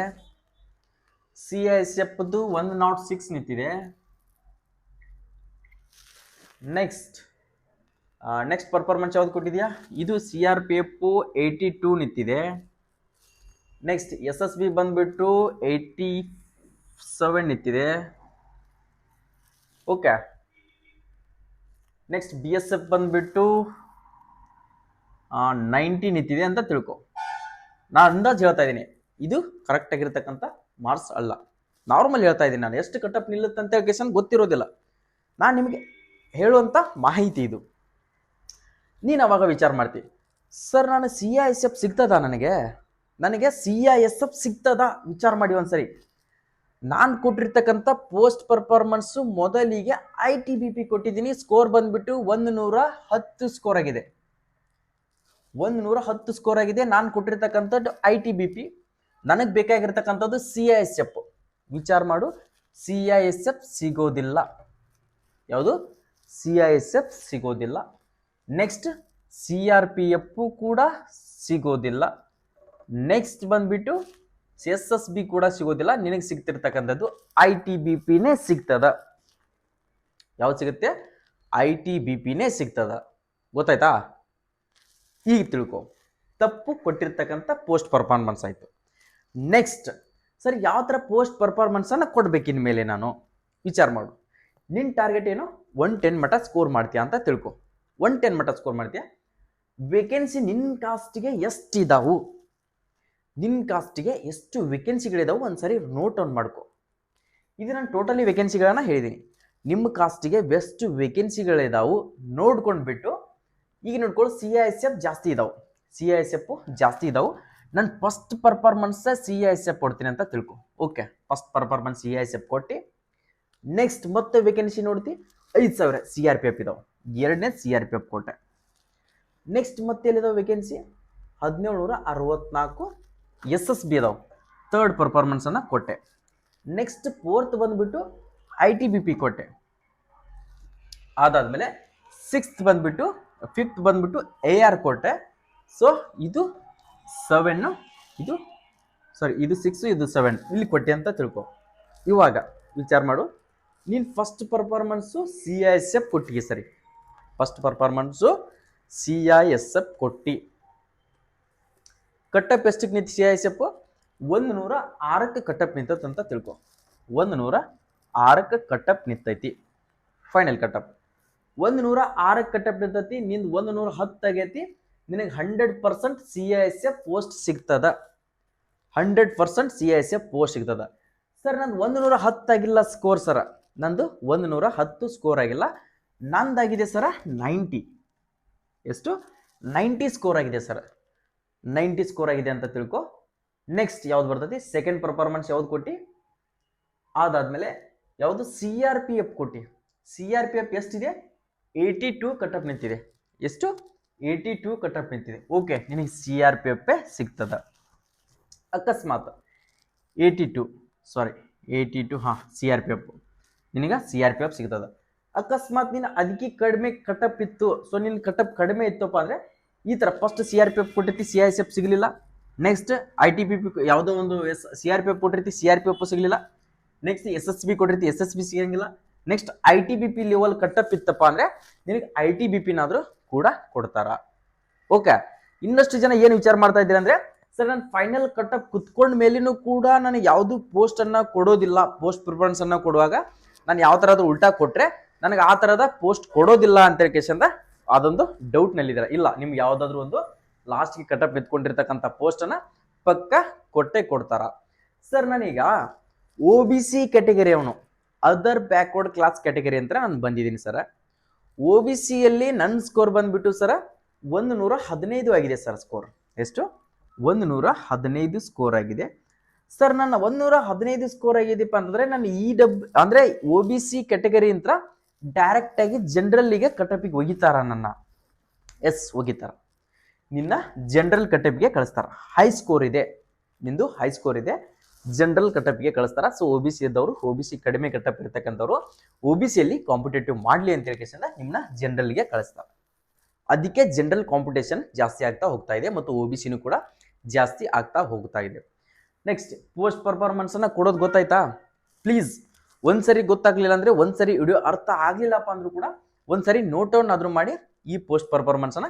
ಸಿ ಐ ಎಸ್ ಎಫ್ದು 106 ನಿಂತಿದೆ. ನೆಕ್ಸ್ಟ್ ಪರ್ಫಾರ್ಮೆನ್ಸ್ ಯಾವ್ದು ಕೊಟ್ಟಿದ್ಯಾ? ಇದು ಸಿ ಆರ್ ಪಿ ಎಫ್ 82 ನಿಂತಿದೆ. ನೆಕ್ಸ್ಟ್ ಎಸ್ ಎಸ್ ಬಿ ಬಂದ್ಬಿಟ್ಟು 87 ನಿಂತಿದೆ. Okay, next B S F ಬಂದ್ಬಿಟ್ಟು 90 ನಿಂತಿದೆ ಅಂತ ತಿಳ್ಕೊ. ನಾನು ಅಂದಾಜು ಹೇಳ್ತಾ ಇದ್ದೀನಿ, ಇದು ಕರೆಕ್ಟ್ ಆಗಿರ್ತಕ್ಕಂಥ ಮಾರ್ಕ್ಸ್ ಅಲ್ಲ. ನಾರ್ಮಲ್ ಹೇಳ್ತಾ ಇದ್ದೀನಿ ನಾನು. ಎಷ್ಟು ಕಟಪ್ ನಿಲ್ಲುತ್ತೆ ಅಂತ ಕೇಸನ್ ಗೊತ್ತಿರೋದಿಲ್ಲ. ನಾನು ನಿಮಗೆ ಹೇಳುವಂಥ ಮಾಹಿತಿ ಇದು. ನೀನು ಅವಾಗ ವಿಚಾರ ಮಾಡ್ತೀವಿ, ಸರ್ ನಾನು ಸಿ ಐ ಎಸ್ ಎಫ್ ಸಿಗ್ತದಾ? ನನಗೆ ಸಿ ಐ ಎಸ್ ಎಫ್ ಸಿಗ್ತದಾ? ವಿಚಾರ ಮಾಡಿ ಒಂದ್ಸರಿ. ನಾನು ಕೊಟ್ಟಿರ್ತಕ್ಕಂಥ ಪೋಸ್ಟ್ ಪರ್ಫಾರ್ಮೆನ್ಸು ಮೊದಲಿಗೆ ಐ ಟಿ ಬಿ ಪಿ ಕೊಟ್ಟಿದ್ದೀನಿ. ಸ್ಕೋರ್ ಬಂದ್ಬಿಟ್ಟು 110 ಸ್ಕೋರ್ ಆಗಿದೆ. 110 ಸ್ಕೋರ್ ಆಗಿದೆ. ನಾನು ಕೊಟ್ಟಿರ್ತಕ್ಕಂಥದ್ದು ಐ ಟಿ ಬಿ ಪಿ. ನನಗೆ ಬೇಕಾಗಿರ್ತಕ್ಕಂಥದ್ದು ಸಿ ಐ ಎಸ್ ಎಫ್. ವಿಚಾರ ಮಾಡು, ಸಿ ಐ ಎಸ್ ಎಫ್ ಸಿಗೋದಿಲ್ಲ. ಯಾವುದು? ಸಿ ಐ ಎಸ್ ಎಫ್ ಸಿಗೋದಿಲ್ಲ. Next C R P F ಕೂಡ ಸಿಗೋದಿಲ್ಲ. ನೆಕ್ಸ್ಟ್ ಬಂದ್ಬಿಟ್ಟು ಎಸ್ ಎಸ್ ಬಿ ಕೂಡ ಸಿಗೋದಿಲ್ಲ. ನಿನಗೆ ಸಿಗ್ತಿರ್ತಕ್ಕಂಥದ್ದು ಐ ಟಿ ಬಿ ಪಿನೇ ಸಿಗ್ತದ. ಯಾವ್ದು ಸಿಗುತ್ತೆ? ಐ ಟಿ ಬಿ ಪಿನೇ ಸಿಗ್ತದ. ಗೊತ್ತಾಯ್ತಾ? ಈಗ ತಿಳ್ಕೊ, ತಪ್ಪು ಕೊಟ್ಟಿರ್ತಕ್ಕಂಥ ಪೋಸ್ಟ್ ಪರ್ಫಾರ್ಮೆನ್ಸ್ ಆಯಿತು. ನೆಕ್ಸ್ಟ್ ಸರ್ ಯಾವ ಥರ ಪೋಸ್ಟ್ ಪರ್ಫಾರ್ಮೆನ್ಸನ್ನು ಕೊಡ್ಬೇಕಿನ ಮೇಲೆ ನಾನು ವಿಚಾರ ಮಾಡು. ನಿನ್ನ ಟಾರ್ಗೆಟ್ ಏನು? 110 ಮಟ್ಟ ಸ್ಕೋರ್ ಮಾಡ್ತೀಯಾ ಅಂತ ತಿಳ್ಕೊ. 110 ಮಟ್ಟ ಸ್ಕೋರ್ ಮಾಡ್ತೀಯಾ. ವೇಕೆನ್ಸಿ ನಿನ್ನ ಕಾಸ್ಟಿಗೆ ಎಷ್ಟಿದಾವು? ನಿನ್ನ ಕಾಸ್ಟಿಗೆ ಎಷ್ಟು ವೇಕೆನ್ಸಿಗಳಿದಾವೆ ಒಂದ್ಸರಿ ನೋಟ್ ಡೌನ್ ಮಾಡ್ಕೊ. ಇದು ನಾನು ಟೋಟಲಿ ವೇಕೆನ್ಸಿಗಳನ್ನ ಹೇಳಿದ್ದೀನಿ. ನಿಮ್ಮ ಕಾಸ್ಟಿಗೆ ಎಷ್ಟು ವೇಕೆನ್ಸಿಗಳಿದಾವು ನೋಡ್ಕೊಂಡ್ಬಿಟ್ಟು ಈಗ ನೋಡ್ಕೊಳ್ಳಿ. ಸಿ ಐ ಎಸ್ ಎಫ್ ಜಾಸ್ತಿ ಇದಾವೆ. ಸಿ ಐ ಎಸ್ ಎಫ್ ಜಾಸ್ತಿ ಇದಾವೆ. ನಾನು first performance C I S F ಕೊಡ್ತೀನಿ ಅಂತ ತಿಳ್ಕೊ. Okay, first performance C I S F ಕೊಟ್ಟು ನೆಕ್ಸ್ಟ್ ಮತ್ತೆ ವೇಕೆನ್ಸಿ ನೋಡ್ತಿ 5000 ಸಿ ಆರ್ ಪಿ ಎಫ್ ಇದಾವೆ. ಎರಡನೇ ಸಿ ಆರ್ ಪಿ ಎಫ್ ಕೊಟ್ಟೆ. ನೆಕ್ಸ್ಟ್ ಮತ್ತೆ ಎಲ್ಲಿದಾವೆ ವೇಕೆನ್ಸಿ? 1764 ಎಸ್ ಎಸ್ ಬಿ ಇದಾವೆ. ಥರ್ಡ್ ಪರ್ಫಾರ್ಮೆನ್ಸನ್ನು ಕೊಟ್ಟೆ. ನೆಕ್ಸ್ಟ್ ಫೋರ್ತ್ ಬಂದುಬಿಟ್ಟು ಐ ಟಿ ಬಿ ಪಿ ಕೊಟ್ಟೆ. ಅದಾದಮೇಲೆ ಫಿಫ್ತ್ ಬಂದುಬಿಟ್ಟು ಎ ಆರ್ ಕೊಟ್ಟೆ. ಸೊ ಇದು 7, ಇದು 6, ಇದು 7 ಇಲ್ಲಿ ಕೊಟ್ಟೆ ಅಂತ ತಿಳ್ಕೊ. ಇವಾಗ ವಿಚಾರ ಮಾಡು, ನೀನು first performance C I S F ಕೊಟ್ಟಿಗೆ. ಸರಿ, first performance C I S F ಕೊಟ್ಟು ಕಟ್ಟಪ್ ಎಷ್ಟಕ್ಕೆ ನಿಂತು? ಸಿ ಐ ಎಸ್ ಎಫ್ 106ಕ್ಕೆ ಕಟ್ಟಪ್ ನಿಂತೈತೆ ಅಂತ ತಿಳ್ಕೊ. 106ಕ್ಕೆ ಕಟ್ಟಪ್ ನಿಂತೈತಿ. ಫೈನಲ್ ಕಟ್ಟಪ್ 106ಕ್ಕೆ ಕಟ್ಟಪ್ ನಿಂತೈತಿ. ನಿಂದು 110 ಆಗೈತಿ. ನಿನಗೆ 100% C I S F post ಸಿಗ್ತದ. 100% C I S F post ಸಿಗ್ತದ. ಸರ್ ನಂದು 110 ಆಗಿಲ್ಲ ಸ್ಕೋರ್ ಸರ. ನಂದು 110 ಸ್ಕೋರ್ ಆಗಿಲ್ಲ. ನಂದಾಗಿದೆ ಸರ 90. ಎಷ್ಟು? 90 ಸ್ಕೋರ್ ಆಗಿದೆ ಸರ್. 90 ಸ್ಕೋರ್ ಆಗಿದೆ ಅಂತ ತಿಳ್ಕೊ. ನೆಕ್ಸ್ಟ್ ಯಾವ್ದು ಬರ್ತೈತಿ? ಸೆಕೆಂಡ್ ಪರ್ಫಾರ್ಮೆನ್ಸ್ ಯಾವ್ದು ಕೊಟ್ಟು? ಅದಾದ್ಮೇಲೆ ಯಾವುದು? ಸಿ ಆರ್ ಪಿ ಎಫ್ ಕೊಟ್ಟು. ಸಿ ಆರ್ ಪಿ ಎಫ್ ಎಷ್ಟಿದೆ? 82 ಕಟಪ್ ನಿಂತಿದೆ. ಎಷ್ಟು? 82 ಕಟಪ್ ನಿಂತಿದೆ. ಓಕೆ, ನಿನಗೆ ಸಿ ಆರ್ ಪಿ ಎಫ್ ಸಿಗ್ತದ. ಅಕಸ್ಮಾತ್ 82 ಹಾಂ ಸಿ ಆರ್ ಪಿ ಎಫ್ ನಿನಗೆ ಸಿ ಆರ್ ಪಿ ಎಫ್ ಸಿಗ್ತದ. ಅಕಸ್ಮಾತ್ ನೀನು ಅದಕ್ಕೆ ಕಡಿಮೆ ಕಟಪ್ ಇತ್ತು, ಸೊ ನಿನ್ನ ಕಟಪ್ ಕಡಿಮೆ ಇತ್ತಪ್ಪ ಅಂದರೆ ಈ ಥರ ಫಸ್ಟ್ CRPF ಕೊಟ್ಟಿರ್ತಿ, CISF ಸಿಗಲಿಲ್ಲ. ನೆಕ್ಸ್ಟ್ ITBP ಯಾವುದೋ ಒಂದು CRPF ಕೊಟ್ಟಿರ್ತಿ, CRPF ಸಿಗಲಿಲ್ಲ. ನೆಕ್ಸ್ಟ್ SSB ಕೊಟ್ಟಿರ್ತಿ, SSB ಸಿಗಂಗಿಲ್ಲ. ನೆಕ್ಸ್ಟ್ ITBP ಲೆವೆಲ್ ಕಟಪ್ ಇತ್ತಪ್ಪ ಅಂದರೆ ನಿನಗೆ ITBPನಾದರೂ ಕೂಡ ಕೊಡ್ತಾರ. ಓಕೆ, ಇನ್ನಷ್ಟು ಜನ ಏನು ವಿಚಾರ ಮಾಡ್ತಾ ಇದ್ದೀರಾ ಅಂದರೆ, ಸರ್ ನಾನು ಫೈನಲ್ ಕಟಪ್ ಕುತ್ಕೊಂಡ ಮೇಲೇನೂ ಕೂಡ ನನಗೆ ಯಾವುದು ಪೋಸ್ಟನ್ನು ಕೊಡೋದಿಲ್ಲ, ಪೋಸ್ಟ್ ಪ್ರಿಫರೆನ್ಸ್ ಅನ್ನು ಕೊಡುವಾಗ ನಾನು ಯಾವ ಥರದ ಉಲ್ಟಾ ಕೊಟ್ಟರೆ ನನಗೆ ಆ ಥರದ ಪೋಸ್ಟ್ ಕೊಡೋದಿಲ್ಲ ಅಂತ ಕೇಶಂದ ಅದೊಂದು ಡೌಟ್ನಲ್ಲಿದ್ದಾರೆ. ಇಲ್ಲ, ನಿಮ್ಗೆ ಯಾವುದಾದ್ರೂ ಒಂದು ಲಾಸ್ಟ್ಗೆ ಕಟಪ್ ಎತ್ಕೊಂಡಿರ್ತಕ್ಕಂಥ ಪೋಸ್ಟನ್ನು ಪಕ್ಕ ಕೊಟ್ಟೆ ಕೊಡ್ತಾರ. ಸರ್ ನಾನೀಗ OBC ಕ್ಯಾಟಗರಿ ಅವನು, ಅದರ್ ಬ್ಯಾಕ್ವರ್ಡ್ ಕ್ಲಾಸ್ ಕ್ಯಾಟಗರಿ ಅಂತ ನಾನು ಬಂದಿದ್ದೀನಿ ಸರ್. OBCಯಲ್ಲಿ ನನ್ನ ಸ್ಕೋರ್ ಬಂದ್ಬಿಟ್ಟು ಸರ 115 ಆಗಿದೆ ಸರ್. ಸ್ಕೋರ್ ಎಷ್ಟು? 115 ಸ್ಕೋರ್ ಆಗಿದೆ ಸರ್. ನನ್ನ 115 ಸ್ಕೋರ್ ಆಗಿದೆಪ್ಪ ಅಂತಂದ್ರೆ ನಾನು ಅಂದ್ರೆ OBC ಕ್ಯಾಟಗರಿ ಅಂತ ಡೈರೆಕ್ಟ್ ಆಗಿ ಜನರಲ್ಗೆ ಕಟಪಿಗೆ ಒಗಿತಾರ ನನ್ನ. ಒಗಿತಾರ, ನಿನ್ನ ಜನರಲ್ ಕಟಪ್ಗೆ ಕಳಿಸ್ತಾರ. ಹೈ ಸ್ಕೋರ್ ಇದೆ ನಿಂದು, ಹೈ ಸ್ಕೋರ್ ಇದೆ, ಜನರಲ್ ಕಟಪ್ಗೆ ಕಳಿಸ್ತಾರ. ಸೊ OBC ಇದ್ದವರು, OBC ಕಡಿಮೆ ಕಟಪ್ ಇರ್ತಕ್ಕಂಥವ್ರು OBCಯಲ್ಲಿ ಕಾಂಪಿಟೇಟಿವ್ ಮಾಡಲಿ ಅಂತ ಹೇಳಿ ನಿಮ್ಮನ್ನ ಜನರಲ್ಗೆ ಕಳಿಸ್ತಾರೆ. ಅದಕ್ಕೆ ಜನರಲ್ ಕಾಂಪಿಟೇಷನ್ ಜಾಸ್ತಿ ಆಗ್ತಾ ಹೋಗ್ತಾ ಇದೆ ಮತ್ತು OBCನೂ ಕೂಡ ಜಾಸ್ತಿ ಆಗ್ತಾ ಹೋಗ್ತಾ ಇದೆ. ನೆಕ್ಸ್ಟ್ ಪೋಸ್ಟ್ ಪರ್ಫಾರ್ಮೆನ್ಸ್ ಅನ್ನ ಕೊಡೋದು ಗೊತ್ತಾಯ್ತಾ? ಪ್ಲೀಸ್ ಒಂದ್ಸರಿ ಗೊತ್ತಾಗ್ಲಿಲ್ಲ ಅಂದ್ರೆ, ಒಂದ್ಸರಿ ವಿಡಿಯೋ ಅರ್ಥ ಆಗ್ಲಿಲ್ಲಪ್ಪ ಅಂದ್ರೂ ಕೂಡ ಒಂದ್ಸರಿ ನೋಟ್ ಡೌನ್ ಆದ್ರೂ ಮಾಡಿ ಈ ಪೋಸ್ಟ್ ಪರ್ಫಾರ್ಮೆನ್ಸ್ ಅನ್ನ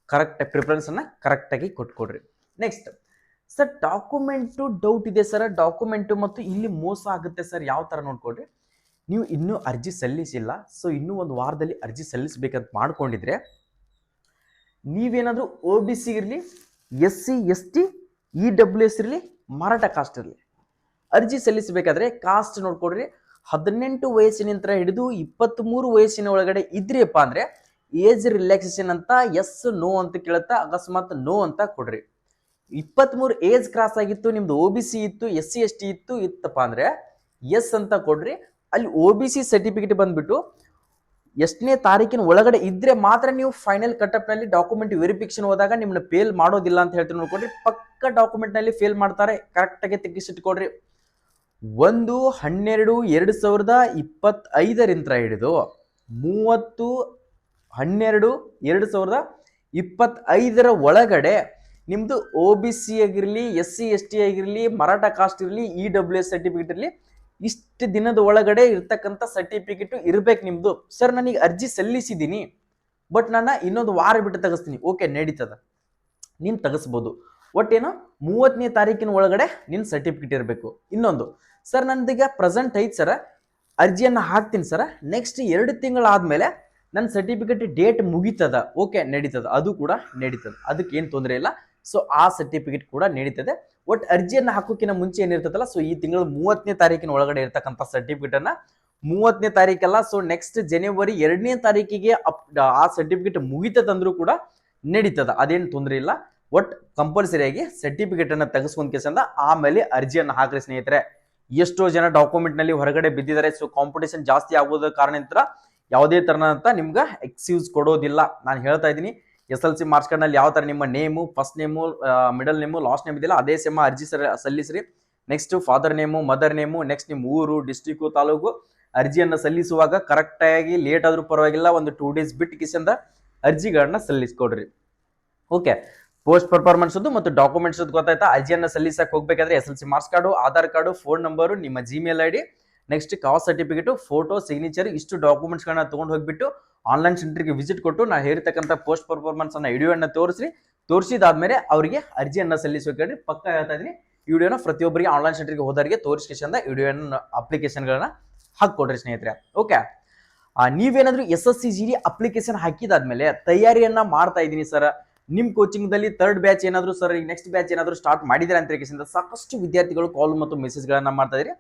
ಕರೆಕ್ಟ್ ಪ್ರಿಫರೆನ್ಸ್ ಅನ್ನ ಕರೆಕ್ಟ್ ಆಗಿ ಕೊಟ್ಕೊಡ್ರಿ. ನೆಕ್ಸ್ಟ್ ಸರ್ ಡಾಕ್ಯುಮೆಂಟು ಡೌಟ್ ಇದೆ ಸರ್, ಡಾಕ್ಯುಮೆಂಟು ಮತ್ತು ಇಲ್ಲಿ ಮೋಸ ಆಗುತ್ತೆ ಸರ್, ಯಾವ ತರ ನೋಡ್ಕೊಡ್ರಿ. ನೀವು ಇನ್ನೂ ಅರ್ಜಿ ಸಲ್ಲಿಸಿಲ್ಲ, ಸೊ ಇನ್ನೂ ಒಂದು ವಾರದಲ್ಲಿ ಅರ್ಜಿ ಸಲ್ಲಿಸಬೇಕಂತ ಮಾಡ್ಕೊಂಡಿದ್ರೆ ನೀವೇನಾದ್ರೂ OBC ಇರಲಿ, SC ST EWS ಇರಲಿ, ಮರಾಠ ಕಾಸ್ಟ್ ಇರಲಿ, ಅರ್ಜಿ ಸಲ್ಲಿಸಬೇಕಾದ್ರೆ ಕಾಸ್ಟ್ ನೋಡ್ಕೊಡ್ರಿ. 18 ವಯಸ್ಸಿನಿಂದ ಹಿಡಿದು 23 ವಯಸ್ಸಿನ ಒಳಗಡೆ ಇದ್ರಿಯಪ್ಪ ಅಂದ್ರೆ ಏಜ್ ರಿಲ್ಯಾಕ್ಸೇಷನ್ ಅಂತ ಎಸ್ ನೋ ಅಂತ ಕೇಳುತ್ತಾ, ಅಕಸ್ಮಾತ್ ನೋ ಅಂತ ಕೊಡ್ರಿ. 23 ಏಜ್ ಕ್ರಾಸ್ ಆಗಿತ್ತು, ನಿಮ್ದು OBC ಇತ್ತು, SC ST ಇತ್ತಪ್ಪ ಅಂದ್ರೆ ಎಸ್ ಅಂತ ಕೊಡ್ರಿ. ಅಲ್ಲಿ OBC ಸರ್ಟಿಫಿಕೇಟ್ ಬಂದ್ಬಿಟ್ಟು ಎಷ್ಟನೇ ತಾರೀಕಿನ ಒಳಗಡೆ ಇದ್ರೆ ಮಾತ್ರ ನೀವು ಫೈನಲ್ ಕಟಪ್ ನಲ್ಲಿ ಡಾಕ್ಯುಮೆಂಟ್ ವೆರಿಫಿಕೇಶನ್ ಹೋದಾಗ ನಿಮ್ಮನ್ನ ಫೇಲ್ ಮಾಡೋದಿಲ್ಲ ಅಂತ ಹೇಳ್ತೀನಿ ನೋಡ್ಕೊಡ್ರಿ. ಪಕ್ಕ ಡಾಕ್ಯುಮೆಂಟ್ ನಲ್ಲಿ ಫೇಲ್ ಮಾಡ್ತಾರೆ, ಕರೆಕ್ಟ್ ಆಗಿ ತೆಗಿಸಿಟ್ಕೊಡ್ರಿ. 1-12-2025 ಹಿಡಿದು 30-12-2025 ಒಳಗಡೆ ನಿಮ್ದು OBC ಆಗಿರ್ಲಿ, SC ST ಆಗಿರ್ಲಿ, ಮರಾಠ ಕಾಸ್ಟ್ ಇರಲಿ, EWS ಸರ್ಟಿಫಿಕೇಟ್ ಇರಲಿ, ಇಷ್ಟು ದಿನದ ಒಳಗಡೆ ಇರ್ತಕ್ಕಂಥ ಸರ್ಟಿಫಿಕೇಟ್ ಇರ್ಬೇಕು ನಿಮ್ದು. ಸರ್ ನನಗೆ ಅರ್ಜಿ ಸಲ್ಲಿಸಿದ್ದೀನಿ, ಬಟ್ ನಾನು ಇನ್ನೊಂದು ವಾರ ಬಿಟ್ಟು ತೆಗಿಸ್ತೀನಿ. ಓಕೆ, ನಡೀತದ, ನೀನು ತೆಗಿಸ್ಬೋದು. ಒಟ್ಟೇನೋ 30ನೇ ತಾರೀಕಿನ ಒಳಗಡೆ ನಿನ್ನ ಸರ್ಟಿಫಿಕೇಟ್ ಇರಬೇಕು. ಇನ್ನೊಂದು ಸರ್ ನಂದೀಗ ಪ್ರೆಸೆಂಟ್ ಐತೆ ಸರ್, ಅರ್ಜಿಯನ್ನು ಹಾಕ್ತೀನಿ ಸರ್, ನೆಕ್ಸ್ಟ್ 2 ತಿಂಗಳಾದ್ಮೇಲೆ ನನ್ನ ಸರ್ಟಿಫಿಕೇಟ್ ಡೇಟ್ ಮುಗೀತದ. ಓಕೆ, ನಡೀತದ, ಅದು ಕೂಡ ನಡೀತದ, ಅದಕ್ಕೆ ಏನು ತೊಂದರೆ ಇಲ್ಲ. ಸೊ ಆ ಸರ್ಟಿಫಿಕೇಟ್ ಕೂಡ ನಡೀತದೆ. ಒಟ್ಟು ಅರ್ಜಿಯನ್ನು ಹಾಕೋಕ್ಕಿಂತ ಮುಂಚೆ ಏನಿರ್ತದಲ್ಲ, ಸೊ ಈ ತಿಂಗಳು 30ನೇ ತಾರೀಕಿನ ಒಳಗಡೆ ಇರ್ತಕ್ಕಂಥ ಸರ್ಟಿಫಿಕೇಟ್ ಅನ್ನ 30ನೇ ತಾರೀಕಲ್ಲ, ಸೊ ನೆಕ್ಸ್ಟ್ ಜನವರಿ 2ನೇ ತಾರೀಕಿಗೆ ಆ ಸರ್ಟಿಫಿಕೇಟ್ ಮುಗಿತದಂದ್ರೂ ಕೂಡ ನಡೀತದ, ಅದೇನು ತೊಂದರೆ ಇಲ್ಲ. ಒಟ್ ಕಂಪಲ್ಸರಿಯಾಗಿ ಸರ್ಟಿಫಿಕೇಟ್ ಅನ್ನ ತೆಗೆಸ್ಕೊಂಡ್ ಕೇಸಂದ ಆಮೇಲೆ ಅರ್ಜಿಯನ್ನು ಹಾಕ್ರಿ ಸ್ನೇಹಿತರೆ. ಎಷ್ಟೋ ಜನ ಡಾಕ್ಯುಮೆಂಟ್ ನಲ್ಲಿ ಹೊರಗಡೆ ಬಿದ್ದಿದ್ದಾರೆ. ಸೊ ಕಾಂಪಿಟೇಷನ್ ಜಾಸ್ತಿ ಆಗೋದ ಕಾರಣದಿಂದ ಯಾವುದೇ ತರನಂತ ನಿಮ್ಗೆ ಎಕ್ಸ್ಕ್ಯೂಸ್ ಕೊಡೋದಿಲ್ಲ. ನಾನು ಹೇಳ್ತಾ ಇದ್ದೀನಿ, SLC ಮಾರ್ಕ್ಸ್ ಕಾರ್ಡ್ ನಲ್ಲಿ ಯಾವ ತರ ನಿಮ್ಮ name, first name, middle name, last name ಇದೆಯಲ್ಲ, ಅದೇ ಸೇಮ್ ಅರ್ಜಿ ಸಲ್ಲಿಸ್ರಿ. Next father name, mother name, next ನಿಮ್ಮ ಊರು, ಡಿಸ್ಟ್ರಿಕ್ಟು, ತಾಲೂಕು ಅರ್ಜಿಯನ್ನು ಸಲ್ಲಿಸುವಾಗ ಕರೆಕ್ಟ್ ಆಗಿ ಲೇಟ್ ಆದ್ರೂ ಪರವಾಗಿಲ್ಲ, ಒಂದು 2 ಡೇಸ್ ಬಿಟ್ಟು ಕಿಸಿಂದ ಅರ್ಜಿಗಳನ್ನ ಸಲ್ಲಿಸ್ಕೊಡ್ರಿ. ಓಕೆ, ಪೋಸ್ಟ್ ಪರ್ಫಾರ್ಮೆನ್ಸ್ ಮತ್ತು ಡಾಕ್ಯುಮೆಂಟ್ಸ್ ಗೊತ್ತಾಯ್ತಾ? ಅರ್ಜಿಯನ್ನು ಸಲ್ಲಿಸಕ್ಕೆ ಹೋಗ್ಬೇಕಾದ್ರೆ SLC marks card, Aadhaar card, phone number, ನಿಮ್ಮ Gmail ID, next caste certificate, photo, signature, ಇಷ್ಟು ಡಾಕ್ಯುಮೆಂಟ್ಸ್ಗಳನ್ನ ತೊಗೊಂಡು ಹೋಗ್ಬಿಟ್ಟು ಆನ್ಲೈನ್ ಸೆಂಟರ್ಗೆ ವಿಸಿಟ್ ಕೊಟ್ಟು ನಾ ಹೇಳಿರ್ತಕ್ಕಂಥ ಪೋಸ್ಟ್ ಪರ್ಫಾರ್ಮೆನ್ಸ್ ಅನ್ನ ವಿಡಿಯೋನ ತೋರಿಸಿದಾದ್ಮೇಲೆ ಅವರಿಗೆ ಅರ್ಜಿಯನ್ನು ಸಲ್ಲಿಸಬೇಕ್ರಿ. ಪಕ್ಕ ಹೇಳ್ತಾ ಇದೀನಿ, ವಿಡಿಯೋನ ಪ್ರತಿಯೊಬ್ಬರಿಗೆ ಆನ್ಲೈನ್ ಸೆಂಟರ್ಗೆ ಹೋದವರಿಗೆ ತೋರಿಸ್ಕೊಂಡು ವಿಡಿಯೋನ ಅಪ್ಲಿಕೇಶನ್ಗಳನ್ನ ಹಾಕೊಡ್ರಿ ಸ್ನೇಹಿತರೆ. ಓಕೆ, ನೀವೇನಾದ್ರೂ SSC GD ಅಪ್ಲಿಕೇಶನ್ ಹಾಕಿದಾದ್ಮೇಲೆ ತಯಾರಿಯನ್ನ ಮಾಡ್ತಾ ಇದ್ದೀನಿ ಸರ್, ನಿಮ್ ಕೋಚಿಂಗ್ ದಲ್ಲಿ 3rd ಬ್ಯಾಚ್ ಏನಾದ್ರು ಸರ್, ಈಗ ನೆಕ್ಸ್ಟ್ ಬ್ಯಾಚ್ ಏನಾದ್ರು ಸ್ಟಾರ್ಟ್ ಮಾಡಿದ್ರೆ ಅಂತ ಸಾಕಷ್ಟು ವಿದ್ಯಾರ್ಥಿಗಳು ಕಾಲ್ ಮತ್ತು ಮೆಸೇಜ್ ಗಳನ್ನ ಮಾಡ್ತಾ ಇದ್ರಿ.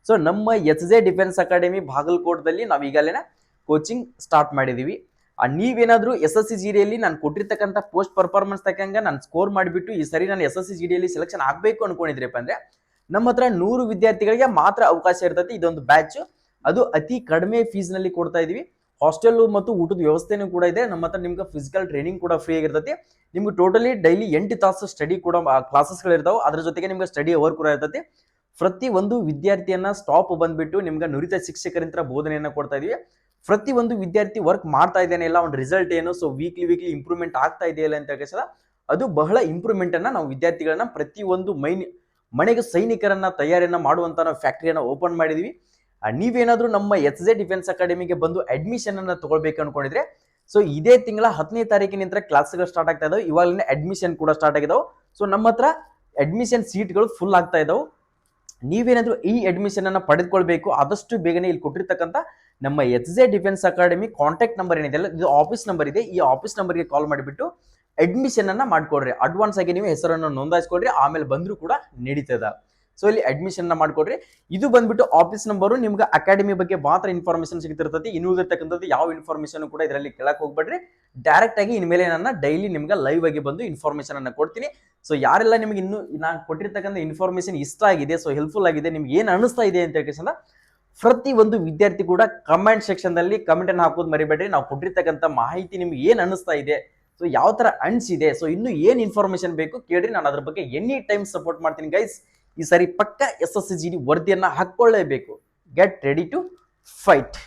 ಸೊ ನಮ್ಮ HJ ಡಿಫೆನ್ಸ್ ಅಕಾಡೆಮಿ ಬಾಗಲಕೋಟದಲ್ಲಿ ನಾವು ಈಗಾಗಲೇ ಕೋಚಿಂಗ್ ಸ್ಟಾರ್ಟ್ ಮಾಡಿದೀವಿ. ನೀವೇನಾದ್ರೂ SSC GD ಯಲ್ಲಿ ನಾನು ಕೊಟ್ಟಿರ್ತಕ್ಕಂಥ ಪೋಸ್ಟ್ ಪರ್ಫಾರ್ಮೆನ್ಸ್ ತಕ್ಕಂಗ ನಾನು ಸ್ಕೋರ್ ಮಾಡಿಬಿಟ್ಟು ಈ ಸರಿ ನಾನು SSC GD ಯಲ್ಲಿ ಸೆಲೆಕ್ಷನ್ ಆಗ್ಬೇಕು ಅನ್ಕೊಂಡಿದ್ರಪ್ಪ ಅಂದ್ರೆ ನಮ್ಮ ಹತ್ರ 100 ವಿದ್ಯಾರ್ಥಿಗಳಿಗೆ ಮಾತ್ರ ಅವಕಾಶ ಇರ್ತೈತಿ. ಇದೊಂದು ಬ್ಯಾಚ್, ಅದು ಅತಿ ಕಡಿಮೆ ಫೀಸ್ ನಲ್ಲಿ ಕೊಡ್ತಾ ಇದೀವಿ. ಹಾಸ್ಟೆಲ್ ಮತ್ತು ಊಟದ ವ್ಯವಸ್ಥೆನೂ ಕೂಡ ಇದೆ. ನಮ್ಮ ಹತ್ರ ನಿಮ್ಗೆ ಫಿಸಿಕಲ್ ಟ್ರೈನಿಂಗ್ ಕೂಡ ಫ್ರೀ ಆಗಿರ್ತೈತಿ. ನಿಮ್ಗೆ ಟೋಟಲಿ ಡೈಲಿ 8 ತಾಸು ಸ್ಟಡಿ ಕೂಡ ಕ್ಲಾಸಸ್ಗಳು ಇರ್ತಾವೆ. ಅದ್ರ ಜೊತೆಗೆ ನಿಮ್ಗೆ ಸ್ಟಡಿ ಅವರ್ ಕೂಡ ಇರ್ತೈತಿ. ಪ್ರತಿ ಒಂದು ವಿದ್ಯಾರ್ಥಿಯನ್ನ ಸ್ಟಾಪ್ ಬಂದ್ಬಿಟ್ಟು ನಿಮ್ಗೆ ನುರಿತ ಶಿಕ್ಷಕರಿಂದ ಬೋಧನೆಯನ್ನ ಕೊಡ್ತಾ ಇದೀವಿ. ಪ್ರತಿಯೊಂದು ವಿದ್ಯಾರ್ಥಿ ವರ್ಕ್ ಮಾಡ್ತಾ ಇದ್ದೇನೆ ಇಲ್ಲ, ಒಂದು ರಿಸಲ್ಟ್ ಏನು, ಸೊ ವೀಕ್ಲಿ ಇಂಪ್ರೂವ್ಮೆಂಟ್ ಆಗ್ತಾ ಇದೆಯಲ್ಲ ಅಂತ ಕೇಳಿಸಿದ ಅದು ಬಹಳ ಇಂಪ್ರೂವ್ಮೆಂಟ್ ಅನ್ನ ನಾವು ವಿದ್ಯಾರ್ಥಿಗಳನ್ನ ಪ್ರತಿಯೊಂದು ಮನೆಗೆ ಸೈನಿಕರನ್ನ ತಯಾರಿಯನ್ನ ಮಾಡುವಂತ ನಾವು ಫ್ಯಾಕ್ಟರಿಯನ್ನ ಓಪನ್ ಮಾಡಿದೀವಿ. ನೀವೇನಾದ್ರೂ ನಮ್ಮ HZ ಡಿಫೆನ್ಸ್ ಅಕಾಡೆಮಿಗೆ ಬಂದು ಅಡ್ಮಿಷನ್ ಅನ್ನ ತಗೊಳ್ಬೇಕು ಅನ್ಕೊಂಡಿದ್ರೆ ಸೊ ಇದೇ ತಿಂಗಳ 10ನೇ ತಾರೀಕಿನಿಂದ ಕ್ಲಾಸ್ಗಳು ಸ್ಟಾರ್ಟ್ ಆಗ್ತಾ ಇದಾವೆ. ಇವಾಗಲೇ ಅಡ್ಮಿಷನ್ ಕೂಡ ಸ್ಟಾರ್ಟ್ ಆಗಿದಾವೆ. ಸೊ ನಮ್ಮ ಹತ್ರ ಅಡ್ಮಿಷನ್ ಸೀಟ್ಗಳು ಫುಲ್ ಆಗ್ತಾ ಇದಾವೆ. ನೀವೇನಾದ್ರೂ ಈ ಅಡ್ಮಿಷನ್ ಅನ್ನ ಪಡೆದುಕೊಳ್ಬೇಕು ಆದಷ್ಟು ಬೇಗನೆ ಇಲ್ಲಿ ಕೊಟ್ಟಿರ್ತಕ್ಕಂಥ ನಮ್ಮ HZ defence academy contact number ಏನಿದೆ ಅಲ್ಲ, ಇದು ಆಫೀಸ್ ನಂಬರ್ ಇದೆ, ಈ ಆಫೀಸ್ ನಂಬರ್ಗೆ ಕಾಲ್ ಮಾಡಿಬಿಟ್ಟು ಅಡ್ಮಿಷನ್ ಅನ್ನ ಮಾಡ್ಕೊಡ್ರಿ. ಅಡ್ವಾನ್ಸ್ ಆಗಿ ನೀವು ಹೆಸರನ್ನು ನೋಂದಾಯಿಸ್ಕೊಡ್ರಿ, ಆಮೇಲೆ ಬಂದ್ರು ಕೂಡ ನಡೀತದ. ಸೊ ಇಲ್ಲಿ ಅಡ್ಮಿಷನ್ ಮಾಡ್ಕೊಡ್ರಿ. ಇದು ಬಂದ್ಬಿಟ್ಟು ಆಫೀಸ್ ನಂಬರು. ನಿಮ್ಗೆ ಅಕಾಡೆಮಿ ಬಗ್ಗೆ ಮಾತ್ರ ಇನ್ಫಾರ್ಮೇಶನ್ ಸಿಗ್ತಿರ್ತದೆ. ಇನ್ನುಳಿದಿರ್ತಕ್ಕಂಥದ್ದು ಯಾವ ಇನ್ಫಾರ್ಮೇಶನ್ ಕೂಡ ಇದರಲ್ಲಿ ಕೇಳಕ್ ಹೋಗ್ಬೇಡ್ರಿ. ಡೈರೆಕ್ಟ್ ಆಗಿ ಇನ್ಮೇಲೆ ನನ್ನ ಡೈಲಿ ನಿಮ್ಗೆ ಲೈವ್ ಆಗಿ ಬಂದು ಇನ್ಫಾರ್ಮೇಶನ್ ಅನ್ನ ಕೊಡ್ತೀನಿ. ಸೊ ಯಾರೆಲ್ಲ ನಿಮ್ಗೆ ಇನ್ನು ನಾನು ಕೊಟ್ಟಿರ್ತಕ್ಕಂಥ ಇನ್ಫಾರ್ಮೇಶನ್ ಇಷ್ಟ ಆಗಿದೆ, ಸೊ ಹೆಲ್ಪ್ಫುಲ್ ಆಗಿದೆ, ನಿಮ್ಗೆ ಏನ್ ಅನಿಸ್ತಾ ಇದೆ ಅಂತ ಹೇಳ್ಕೊಂಡು ಪ್ರತಿ ಒಂದು ವಿದ್ಯಾರ್ಥಿ ಕೂಡ ಕಮೆಂಟ್ ಸೆಕ್ಷನ್ ದಲ್ಲಿ ಕಮೆಂಟ್ ಅನ್ನು ಹಾಕೋದು ಮರಿಬೇಡ್ರಿ. ನಾವು ಕೊಟ್ಟಿರ್ತಕ್ಕಂಥ ಮಾಹಿತಿ ನಿಮ್ಗೆ ಏನ್ ಅನಿಸ್ತಾ ಇದೆ, ಸೊ ಯಾವ ತರ ಅನ್ಸಿದೆ, ಸೊ ಇನ್ನು ಏನ್ ಇನ್ಫಾರ್ಮೇಶನ್ ಬೇಕು ಕೇಳ್ರಿ, ನಾನು ಅದ್ರ ಬಗ್ಗೆ ಎನಿ ಟೈಮ್ ಸಪೋರ್ಟ್ ಮಾಡ್ತೀನಿ ಗೈಸ್. ಈ ಸಾರಿ ಪಕ್ಕ SSCGD ವರದಿಯನ್ನ ಹಾಕೊಳ್ಳೇಬೇಕು. Get ready to fight.